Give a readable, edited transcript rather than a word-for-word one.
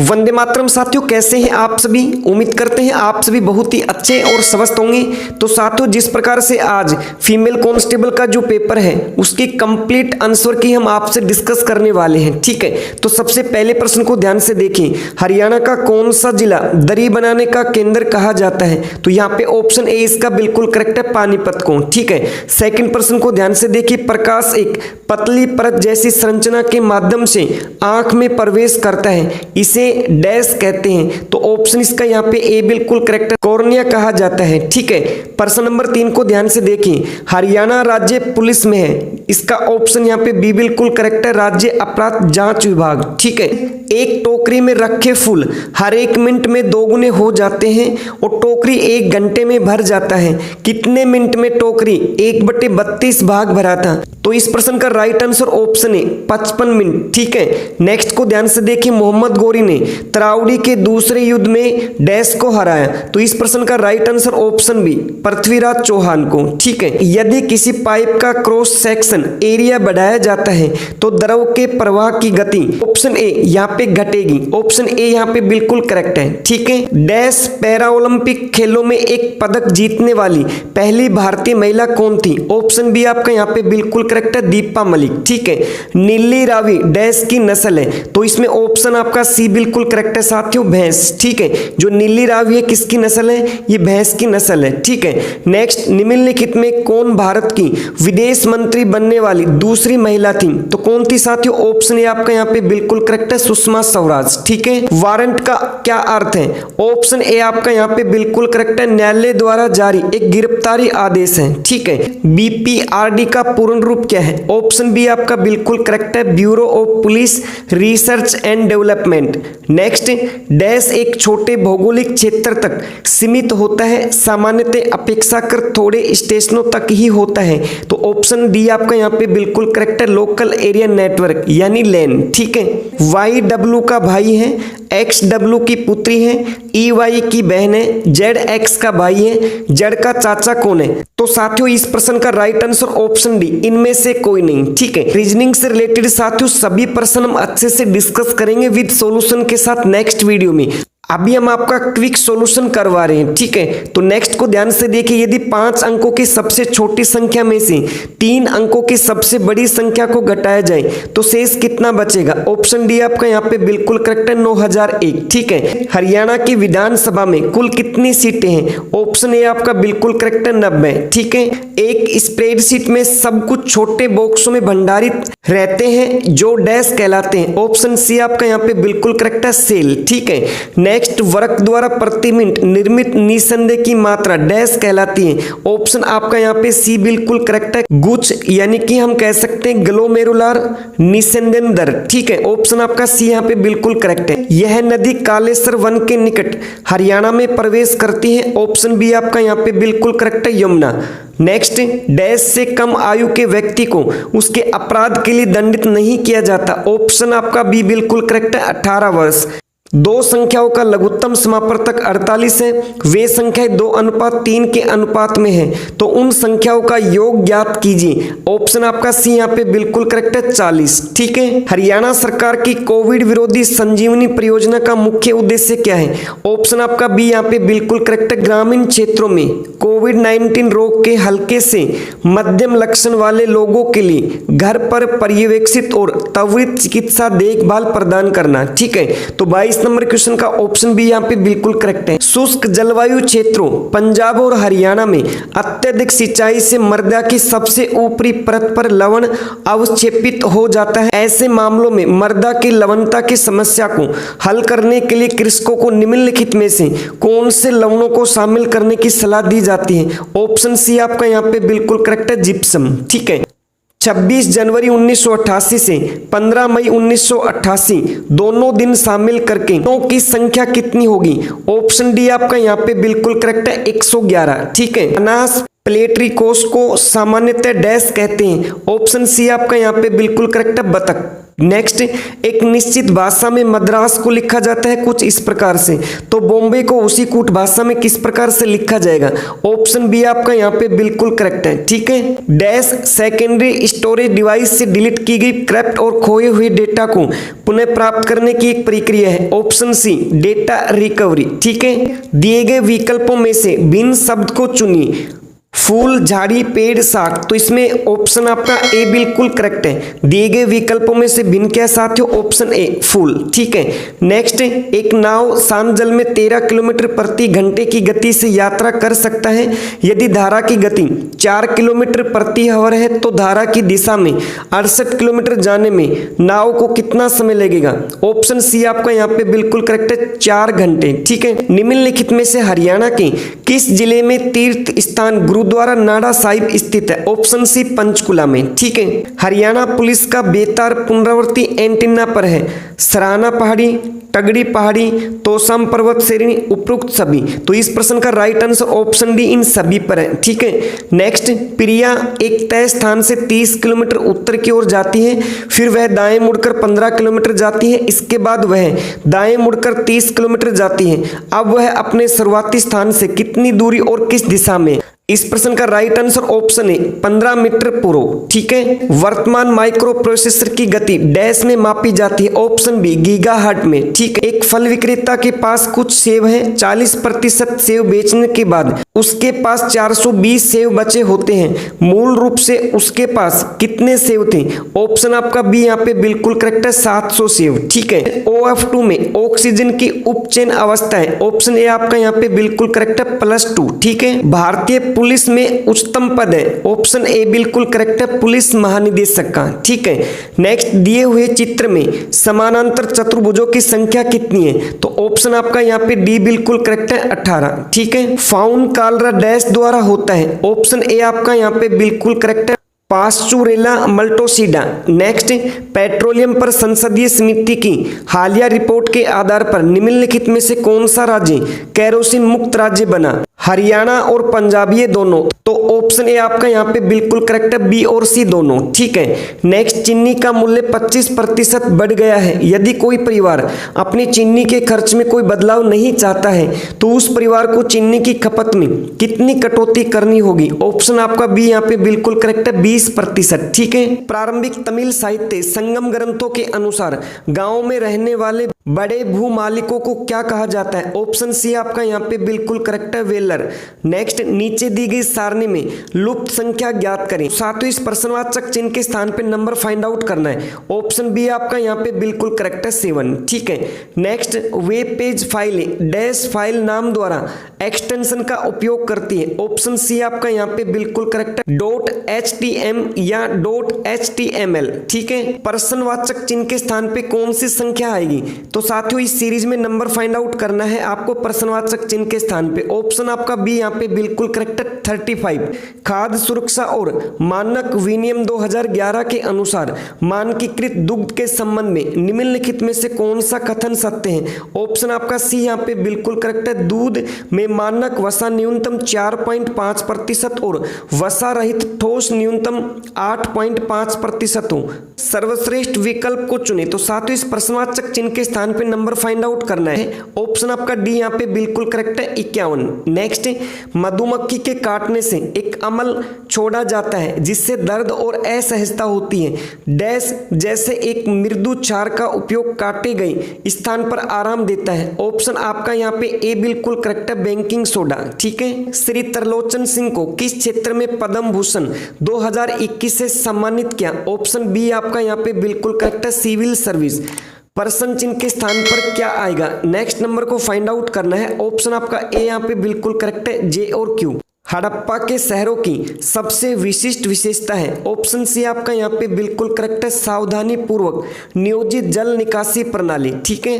वंदे मातरम साथियों, कैसे हैं आप सभी। उम्मीद करते हैं आप सभी बहुत ही अच्छे और स्वस्थ होंगे। तो साथियों, जिस प्रकार से आज फीमेल कांस्टेबल का जो पेपर है उसकी कंप्लीट आंसर की हम आपसे डिस्कस करने वाले हैं, ठीक है। तो सबसे पहले प्रश्न को ध्यान से देखें, हरियाणा का कौन सा जिला दरी बनाने का केंद्र कहा जाता है। तो यहाँ पे ऑप्शन ए इसका बिल्कुल करेक्ट है, पानीपत को, ठीक है। सेकंड प्रश्न को ध्यान से देखिए, प्रकाश एक पतली परत जैसी संरचना के माध्यम से आंख में प्रवेश करता है, इसे डैश कहते हैं। तो ऑप्शन इसका यहाँ पे ए बिल्कुल करेक्ट है, कॉर्निया कहा जाता है, ठीक है। प्रश्न नंबर 3 को ध्यान से देखिए, हरियाणा राज्य पुलिस में है, इसका ऑप्शन यहाँ पे बी बिल्कुल करेक्ट है, राज्य अपराध जांच विभाग, ठीक है। एक टोकरी में रखे फूल हर 1 मिनट में 2 गुने हो जाते हैं और टोकरी 1 घंटे में भर जाता है। कितने मिनट में टोकरी 1/32 भाग भरा था। तो इस प्रश्न का राइट आंसर ऑप्शन है 55 मिनट, ठीक है। नेक्स्ट को ध्यान से देखिए, मोहम्मद गौरी ने तरावड़ी के दूसरे युद्ध में डैश को हराया। तो इस प्रश्न का right answer option B Prithviraj Chauhan को, ठीक है। यदि किसी पाइप का क्रॉस सेक्शन एरिया बढ़ाया जाता है तो द्रव के प्रवाह की गति ऑप्शन ए यहाँ पे घटेगी। ऑप्शन ए यहाँ पे बिल्कुल करेक्ट है, ठीक है। डैश पैरा ओलंपिक खेलों में एक पदक जीतने वाली पहली भारतीय महिला कौन थी। ऑप्शन बी आपका यहाँ पे बिल्कुल करेक्ट है, दीपा मलिक, ठीक है। नीली रावी डैश की नस्ल है। तो इसमें ऑप्शन आपका सी बिल्कुल करेक्ट है साथियों, भैंस, ठीक है। जो नीली रावी है किसकी नस्ल है, ये भैंस की नस्ल है, ठीक है। नेक्स्ट, निम्नलिखित में कौन भारत की विदेश मंत्री बनने वाली दूसरी महिला थी। तो कौन थी साथियों, ऑप्शन ए आपका यहाँ पे बिल्कुल करेक्ट है, सुषमा स्वराज, ठीक है। वारंट का क्या अर्थ है। ऑप्शन ए आपका यहाँ पे बिल्कुल करेक्ट है, न्यायालय द्वारा जारी एक गिरफ्तारी आदेश है, ठीक है। बीपीआरडी का पूर्ण रूप क्या है। ऑप्शन बी आपका बिल्कुल करेक्ट है, bureau of police research and development. Next, dash एक छोटे भौगोलिक क्षेत्र तक सीमित होता है, सामान्यतः अपेक्षाकृत थोड़े स्टेशनों तक ही होता है। तो ऑप्शन डी आपका यहाँ पे बिल्कुल करेक्ट है, लोकल एरिया नेटवर्क यानी लैन, ठीक है। वाई डब्ल्यू का भाई है, एक्स डब्ल्यू की पुत्री है, ई वाई की बहन है, जेड एक्स का भाई है, जेड का चाचा कौन है। तो साथियों, इस प्रश्न का राइट आंसर ऑप्शन डी इनमें से कोई नहीं, ठीक है। रीजनिंग से रिलेटेड साथियों सभी प्रश्न हम अच्छे से डिस्कस करेंगे विद सॉल्यूशन के साथ नेक्स्ट वीडियो में। अभी हम आपका क्विक सॉल्यूशन करवा रहे हैं, ठीक है। तो नेक्स्ट को ध्यान से देखिए, यदि 5 अंकों की सबसे छोटी संख्या में से 3 अंकों की सबसे बड़ी संख्या को घटाया जाए तो शेष कितना बचेगा। ऑप्शन डी आपका यहाँ पे बिल्कुल करेक्ट है, 9001, ठीक है। हरियाणा की विधानसभा में कुल कितनी सीटें हैं। ऑप्शन ए आपका बिल्कुल करेक्ट है, 90, ठीक है। एक स्प्रेडशीट में सब कुछ छोटे बॉक्सों में भंडारित रहते हैं जो डैश कहलाते हैं। ऑप्शन सी आपका यहाँ पे बिल्कुल करेक्ट है, सेल, ठीक है। नेक्स्ट, वर्क द्वारा प्रति मिनट निर्मित निस्संदेह की मात्रा डैश कहलाती है। ऑप्शन आपका यहाँ पे सी बिल्कुल करेक्ट है, गुच्छ यानी कि हम कह सकते हैं ग्लोमेरुलर निस्संदेह दर, ठीक है। ऑप्शन आपका सी यहाँ पे बिल्कुल करेक्ट है। यह नदी कालेसर वन के निकट हरियाणा में प्रवेश करती है। ऑप्शन बी आपका यहाँ पे बिल्कुल करेक्ट है, यमुना। नेक्स्ट, डैश से कम आयु के व्यक्ति को उसके अपराध के लिए दंडित नहीं किया जाता। ऑप्शन आपका बी बिल्कुल करेक्ट है, 18 वर्ष। 2 संख्याओं का लघुत्तम समापवर्तक 48 है, वे संख्याएं 2:3 के अनुपात में है। तो उन संख्याओं का योग ज्ञात कीजिए। ऑप्शन आपका सी यहाँ पे बिल्कुल करेक्ट है, 40, ठीक है। हरियाणा सरकार की कोविड विरोधी संजीवनी परियोजना का मुख्य उद्देश्य क्या है। ऑप्शन आपका बी यहाँ पे बिल्कुल करेक्ट है, ग्रामीण क्षेत्रों में कोविड-19 रोग के हल्के से मध्यम लक्षण वाले लोगों के लिए घर पर पर्यवेक्षित और त्वरित चिकित्सा देखभाल प्रदान करना, ठीक है। तो 22 नंबर क्वेश्चन का ऑप्शन बी यहाँ पे बिल्कुल करेक्ट है। शुष्क जलवायु क्षेत्रों पंजाब और हरियाणा में अत्यधिक सिंचाई से मृदा की सबसे ऊपरी परत पर लवण अवक्षेपित हो जाता है। ऐसे मामलों में मृदा की लवणता की समस्या को हल करने के लिए कृषकों को निम्नलिखित में से कौन से लवणों को शामिल करने की सलाह दी जाती है। ऑप्शन सी आपका यहाँ पे बिल्कुल करेक्ट है, जिप्सम, ठीक है। 26 जनवरी 1988 से 15 मई 1988 दोनों दिन शामिल करके की संख्या कितनी होगी। ऑप्शन डी आपका यहाँ पे बिल्कुल करेक्ट है, 111, ठीक है। अनास प्लेटरी कोस्ट को सामान्यतः डैश कहते हैं। ऑप्शन सी आपका यहाँ पे बिल्कुल करेक्ट है, बतख। नेक्स्ट, एक निश्चित भाषा में मद्रास को लिखा जाता है कुछ इस प्रकार से, तो बॉम्बे को उसी कूट भाषा में किस प्रकार से लिखा जाएगा? ऑप्शन बी आपका यहाँ पे बिल्कुल करेक्ट है, ठीक है। डैश सेकेंडरी स्टोरेज डिवाइस से डिलीट की गई करप्ट और खोए हुए डेटा को पुनः प्राप्त करने की एक प्रक्रिया है। ऑप्शन सी डेटा रिकवरी, ठीक है। दिए गए विकल्पों में से भिन्न शब्द को चुनिए। फूल, झाड़ी, पेड़, शाक, तो इसमें ऑप्शन आपका ए बिल्कुल करेक्ट है। दिए गए विकल्पों में से भिन्न क्या साथियों? ऑप्शन ए फूल, ठीक है। नेक्स्ट, एक नाव शांत जल में 13 किलोमीटर प्रति घंटे की गति से यात्रा कर सकता है। यदि धारा की गति 4 किलोमीटर प्रति आवर है तो धारा की दिशा में 68 किलोमीटर जाने में नाव को कितना समय लगेगा? ऑप्शन सी आपका यहाँ पे बिल्कुल करेक्ट है, 4 घंटे, ठीक है। निम्नलिखित में से हरियाणा के किस जिले में तीर्थ स्थान गुरुद्वारा नाड़ा साहिब स्थित है? ऑप्शन सी पंचकुला में, ठीक है। हरियाणा पुलिस का बेतार पुनरावर्ती एंटीना पर है। सराहना पहाड़ी, टगड़ी पहाड़ी, तोशाम पर्वत श्रेणी, उपरोक्त सभी। तो इस प्रश्न का राइट आंसर ऑप्शन डी इन सभी पर है, ठीक है। नेक्स्ट, प्रिया एक तय स्थान से 30 किलोमीटर उत्तर की ओर जाती है, फिर वह दाएं मुड़कर 15 किलोमीटर जाती है, इसके बाद वह दाएं मुड़कर 30 किलोमीटर जाती है। अब वह अपने शुरुआती स्थान से कितनी दूरी और किस दिशा में? इस प्रश्न का राइट आंसर ऑप्शन है 15 मीटर पूर्व, ठीक है। वर्तमान माइक्रो प्रोसेसर की गति डैश में मापी जाती है? ऑप्शन बी गीगाहर्ट्ज में, ठीक है। एक फल विक्रेता के पास कुछ सेब हैं, 40% सेब बेचने के बाद उसके पास 420 सेब बचे होते हैं। मूल रूप से उसके पास कितने सेब थे? ऑप्शन आपका बी यहाँ पे बिल्कुल करेक्ट है, 700 सेब, ठीक है। OF2 में ऑक्सीजन की उपचयन अवस्था है। ऑप्शन ए आपका यहाँ पे बिल्कुल करेक्ट है, +2, ठीक है। भारतीय पुलिस में उच्चतम पद है। ऑप्शन ए बिल्कुल करेक्ट है, पुलिस महानिदेशक का, ठीक है। नेक्स्ट, दिए हुए चित्र में समानांतर चतुर्भुजों की संख्या कितनी है? तो ऑप्शन आपका यहाँ पे डी बिल्कुल करेक्ट है, 18, ठीक है। फाउन कालरा डैश द्वारा होता है? ऑप्शन ए आपका यहाँ पे बिल्कुल करेक्ट है, पास्चुरेला मल्टोसिडा। नेक्स्ट, पेट्रोलियम पर संसदीय समिति की हालिया रिपोर्ट के आधार पर निम्नलिखित में से कौन सा राज्य केरोसिन मुक्त राज्य बना? हरियाणा और पंजाब, ये दोनों। तो ऑप्शन ए आपका यहाँ पे बिल्कुल करेक्ट है, बी और सी दोनों, ठीक है। नेक्स्ट, चीनी का मूल्य 25% बढ़ गया है। यदि कोई परिवार अपनी चीनी के खर्च में कोई बदलाव नहीं चाहता है तो उस परिवार को चीनी की खपत में कितनी कटौती करनी होगी? ऑप्शन आपका बी यहाँ पे बिल्कुल करेक्ट है, 20%, ठीक है। प्रारंभिक तमिल साहित्य संगम ग्रंथों के अनुसार गाँव में रहने वाले बड़े भू मालिकों को क्या कहा जाता है? ऑप्शन सी आपका यहाँ पे बिल्कुल करेक्ट है, वेलर। नेक्स्ट, नीचे दी गई सारणी में लुप्त संख्या ज्ञात करें। साथ ही इस प्रश्नवाचक चिन्ह के स्थान पे नंबर फाइंड आउट करना है। ऑप्शन बी आपका यहाँ पे बिल्कुल करेक्ट है, 7, ठीक है। नेक्स्ट, वेब पेज फाइलें डैश फाइल नाम द्वारा एक्सटेंशन का उपयोग करती है? ऑप्शन सी आपका यहाँ पे बिल्कुल करेक्ट है, .htm या .html, ठीक है। प्रश्नवाचक चिन्ह के स्थान पे कौन सी संख्या आएगी? तो साथियों, इस सीरीज में नंबर फाइंड आउट करना है आपको प्रश्नवाचक चिन्ह के स्थान पे। ऑप्शन आपका बी यहाँ पे बिल्कुल करेक्ट है, 35। खाद्य सुरक्षा और मानक विनियम 2011 के अनुसार मानकीकृत दुग्ध के संबंध में निम्नलिखित में से कौन सा कथन सत्य है? ऑप्शन आपका सी यहाँ पे बिल्कुल करेक्ट है, दूध में मानक वसा न्यूनतम 4.5% और वसा रहित ठोस न्यूनतम 8.5% हो। सर्वश्रेष्ठ विकल्प को चुने। तो साथियों, इस प्रश्नवाचक चिन्ह के स्थान पे नंबर फाइंड आउट करना है। ऑप्शन आपका डी यहाँ पे बिल्कुल करेक्ट है, 51। नेक्स्ट, मधुमक्खी के काटने से एक अमल छोड़ा जाता है जिससे दर्द और असहजता होती है। डैश जैसे एक मृदु क्षार का उपयोग काटे गए स्थान पर आराम देता है। ऑप्शन आपका यहाँ पे ए बिल्कुल करेक्ट है, बेकिंग सोडा, ठीक है। श्री त्रिलोचन सिंह को किस क्षेत्र में पद्म भूषण 2021 से सम्मानित किया? ऑप्शन बी आपका यहाँ पे बिल्कुल करेक्ट है, सिविल सर्विस। प्रश्न चिन्ह के स्थान पर क्या आएगा? नेक्स्ट नंबर को फाइंड आउट करना है। ऑप्शन आपका ए यहाँ पे बिल्कुल करेक्ट है, जे और क्यू। हड़प्पा के शहरों की सबसे विशिष्ट विशेषता है? ऑप्शन सी आपका यहाँ पे बिल्कुल करेक्ट है, सावधानी पूर्वक नियोजित जल निकासी प्रणाली, ठीक है।